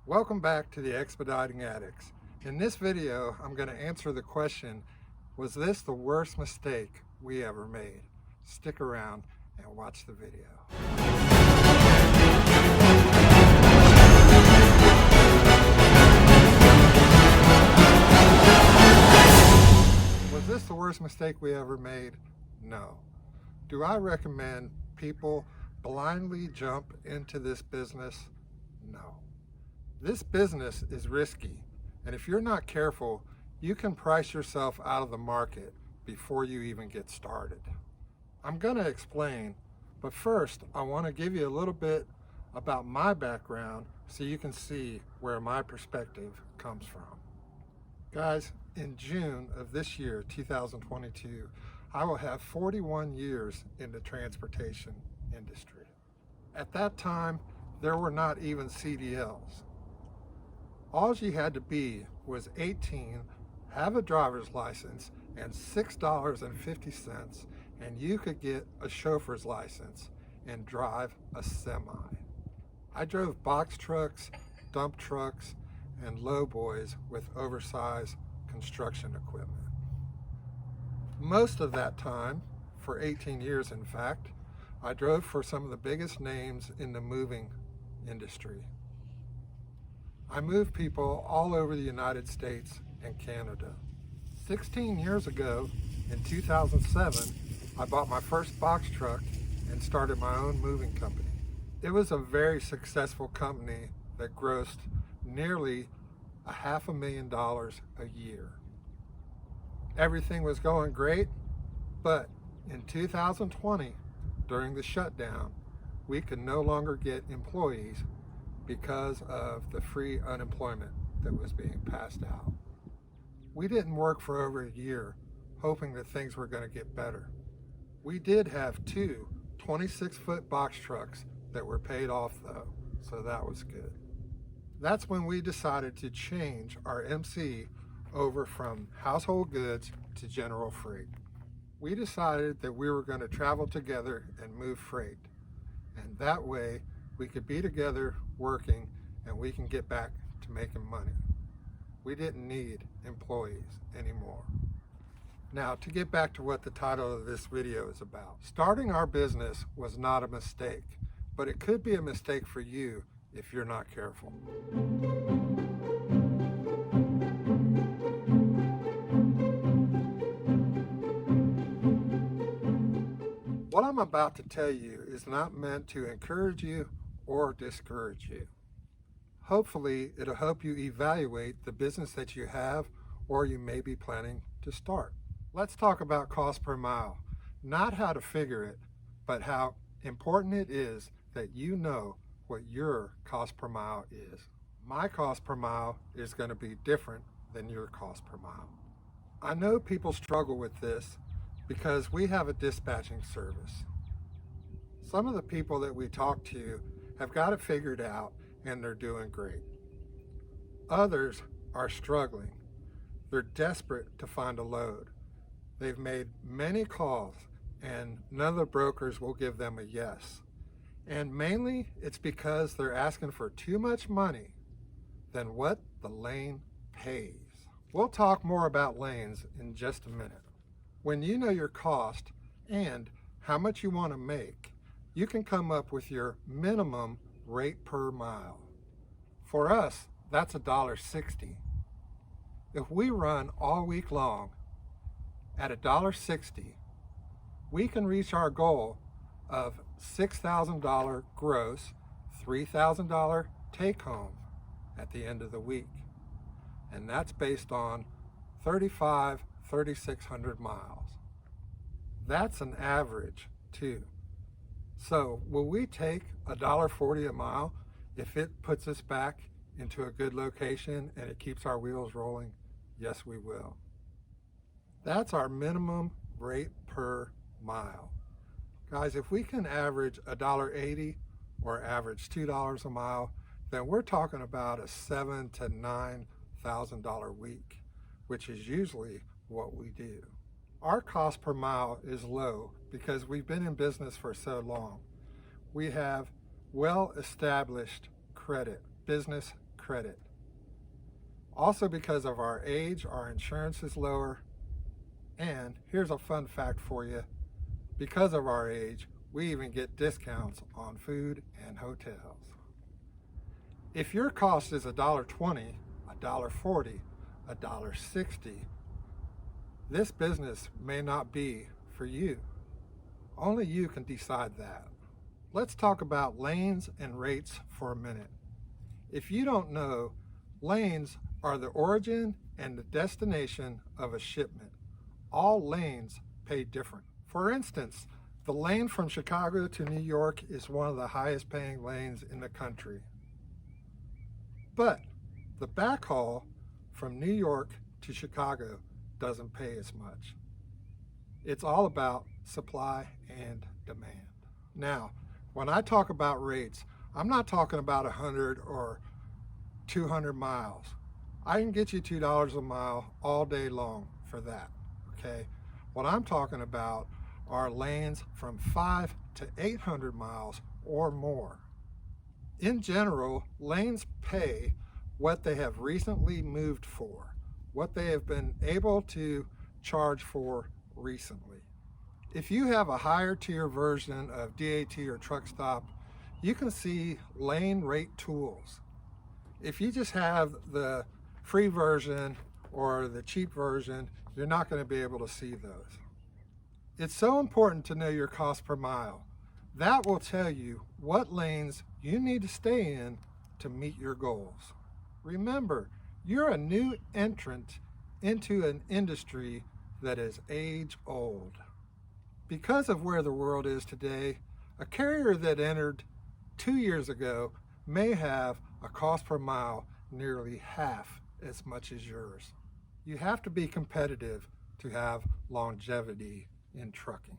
Welcome back to the Expediting Addicts. In this video, I'm going to answer the question, was this the worst mistake we ever made? Stick around and watch the video. Was this the worst mistake we ever made? No. Do I recommend people blindly jump into this business? No. This business is risky, and if you're not careful, you can price yourself out of the market before you even get started. I'm going to explain, but first I want to give you a little bit about my background so you can see where my perspective comes from. Guys, in June of this year, 2022, I will have 41 years in the transportation industry. At that time, there were not even CDLs. All you had to be was 18, have a driver's license, and $6.50, and you could get a chauffeur's license and drive a semi. I drove box trucks, dump trucks, and lowboys with oversized construction equipment. Most of that time, for 18 years in fact, I drove for some of the biggest names in the moving industry. I moved people all over the United States and Canada. 16 years ago, in 2007, I bought my first box truck and started my own moving company. It was a very successful company that grossed nearly $500,000 a year. Everything was going great, but in 2020, during the shutdown, we could no longer get employees because of the free unemployment that was being passed out. We didn't work for over a year, hoping that things were going to get better. We did have two 26-foot box trucks that were paid off though, so that was good. That's when we decided to change our MC over from household goods to general freight. We decided that we were going to travel together and move freight, and that way we could be together working and we can get back to making money. We didn't need employees anymore. Now, to get back to what the title of this video is about. Starting our business was not a mistake, but it could be a mistake for you if you're not careful. What I'm about to tell you is not meant to encourage you or discourage you. Hopefully, it'll help you evaluate the business that you have or you may be planning to start. Let's talk about cost per mile. Not how to figure it, but how important it is that you know what your cost per mile is. My cost per mile is going to be different than your cost per mile. I know people struggle with this because we have a dispatching service. Some of the people that we talk to have got it figured out and they're doing great. Others are struggling. They're desperate to find a load. They've made many calls and none of the brokers will give them a yes. And mainly it's because they're asking for too much money than what the lane pays. We'll talk more about lanes in just a minute. When you know your cost and how much you want to make, you can come up with your minimum rate per mile. For us, that's $1.60. If we run all week long at $1.60, we can reach our goal of $6,000 gross, $3,000 take home at the end of the week. And that's based on 3,600 miles. That's an average too. So will we take $1.40 a mile if it puts us back into a good location and it keeps our wheels rolling? Yes, we will. That's our minimum rate per mile. Guys, if we can average $1.80 or average $2 a mile, then we're talking about a $7,000 to $9,000 week, which is usually what we do. Our cost per mile is low because we've been in business for so long. We have well-established business credit. Also, because of our age, our insurance is lower. And here's a fun fact for you. Because of our age, we even get discounts on food and hotels. If your cost is $1.20, $1.40, $1.60, this business may not be for you. Only you can decide that. Let's talk about lanes and rates for a minute. If you don't know, lanes are the origin and the destination of a shipment. All lanes pay different. For instance, the lane from Chicago to New York is one of the highest paying lanes in the country. But the backhaul from New York to Chicago doesn't pay as much. It's all about supply and demand. Now, when I talk about rates, I'm not talking about 100 or 200 miles. I can get you $2 a mile all day long for that, okay? What I'm talking about are lanes from 5 to 800 miles or more. In general, lanes pay what they have recently moved for, what they have been able to charge for recently. If you have a higher tier version of DAT or Truck Stop, you can see lane rate tools. If you just have the free version or the cheap version, you're not going to be able to see those. It's so important to know your cost per mile. That will tell you what lanes you need to stay in to meet your goals. Remember, you're a new entrant into an industry that is age old. Because of where the world is today, a carrier that entered 2 years ago may have a cost per mile nearly half as much as yours. You have to be competitive to have longevity in trucking.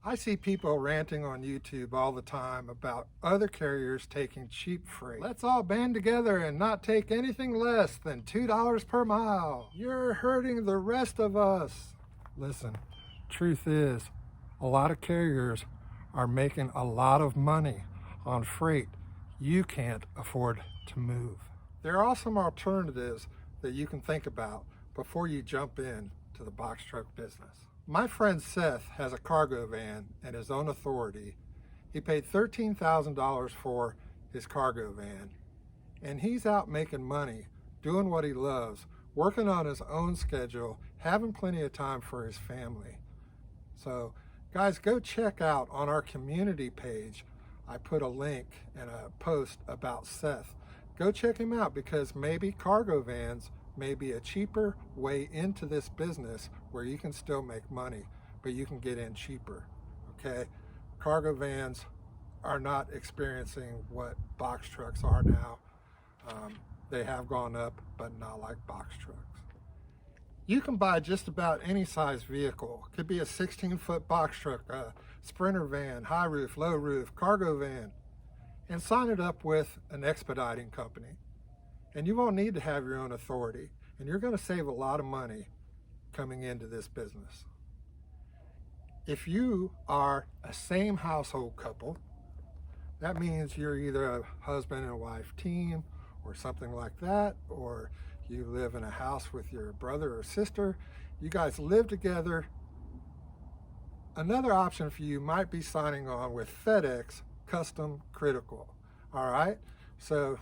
I see people ranting on YouTube all the time about other carriers taking cheap freight. Let's all band together and not take anything less than $2 per mile. You're hurting the rest of us. Listen, truth is, a lot of carriers are making a lot of money on freight you can't afford to move. There are some alternatives that you can think about before you jump in to the box truck business. My friend Seth has a cargo van and his own authority. He paid $13,000 for his cargo van, and he's out making money, doing what he loves, working on his own schedule, having plenty of time for his family. So guys, go check out on our community page. I put a link and a post about Seth. Go check him out, because maybe cargo vans may be a cheaper way into this business where you can still make money, but you can get in cheaper, okay? Cargo vans are not experiencing what box trucks are now. They have gone up, but not like box trucks. You can buy just about any size vehicle. It could be a 16-foot box truck, a Sprinter van, high roof, low roof, cargo van, and sign it up with an expediting company. And you won't need to have your own authority, and you're going to save a lot of money coming into this business. If you are a same household couple, that means you're either a husband and wife team or something like that, or you live in a house with your brother or sister, you guys live together. Another option for you might be signing on with FedEx Custom Critical. All right, so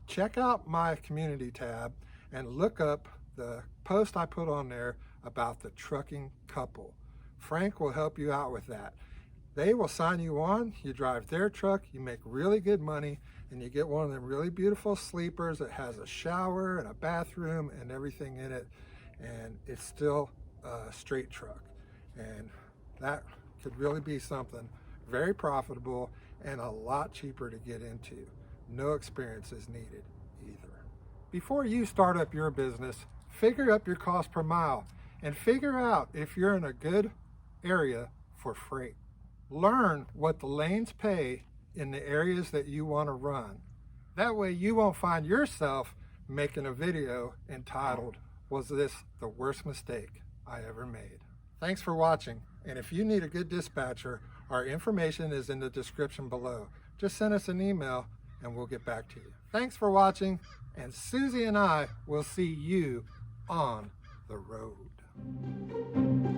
check out my community tab and look up the post I put on there about the trucking couple. Frank will help you out with that. They will sign you on, you drive their truck, you make really good money, and you get one of them really beautiful sleepers that has a shower and a bathroom and everything in it, and it's still a straight truck. And that could really be something very profitable and a lot cheaper to get into. No experience is needed either. Before you start up your business, figure up your cost per mile and figure out if you're in a good area for freight. Learn what the lanes pay in the areas that you want to run. That way you won't find yourself making a video entitled, "Was this the worst mistake I ever made?" Thanks for watching, and if you need a good dispatcher, our information is in the description below. Just send us an email and we'll get back to you. Thanks for watching, and Susie and I will see you on the road.